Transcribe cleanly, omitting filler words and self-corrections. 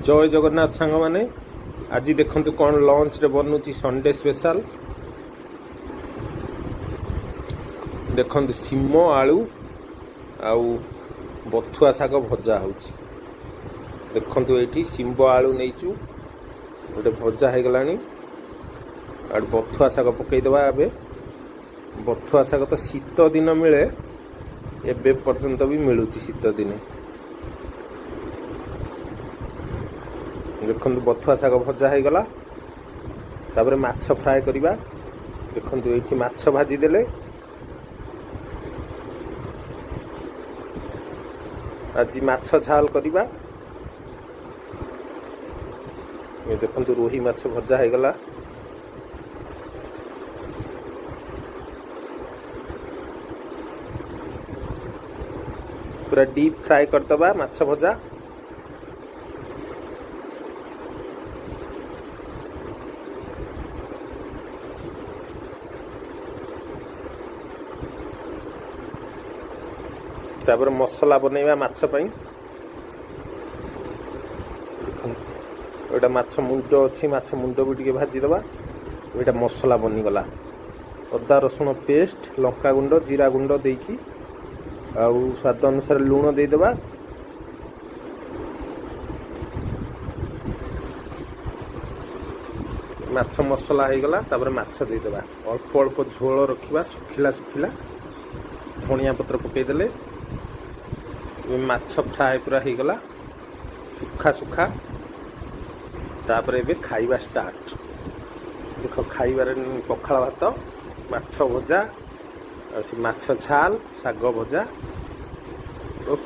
जय जगन्नाथ सांग मैंने आज देखु कौन लंच रे बनूची संडे स्पेशल देखु सीम आलू आउ बथुआ शाग भजा हो देखु ये सीम आलू नहींचु गोटे भजा हो गला और बथुआ शाग पकईदे ए बथुआ शाग तो शीत दिन मिले एबे पर्यंत भी मिलूची शीत दिने देखु बथुआ शाग भजा हो गला तापर माछ फ्राए करवा देखु ये माछ भाजी देले आज माछ झाल करवा देखु रोही माछ भजा हो गला पूरा डीप फ्राए करदबा माछ भजा तापर मसला बनैबा माछ पई एटा माछ मुंड अच्छी माछ मुंड भी टिके भाजी दबा एटा मसला बनी गला अदा रसुण पेस्ट लंका गुंड जीरा गुंड देकी आउ स्वाद अनुसार लूण दे देबा माछ मसला हो गला तापर माछ दे देबा अल्प अल्प झोल रखिबा सुखिला सुखिला धनिया पत्र पकई देले माछ फ्राए पूरा हो गला सुखा सुखा तापर ए खाइबा स्टार्ट देख खाइबार पखाल भात माछ भजा माछ झाल शाग भजा ओके।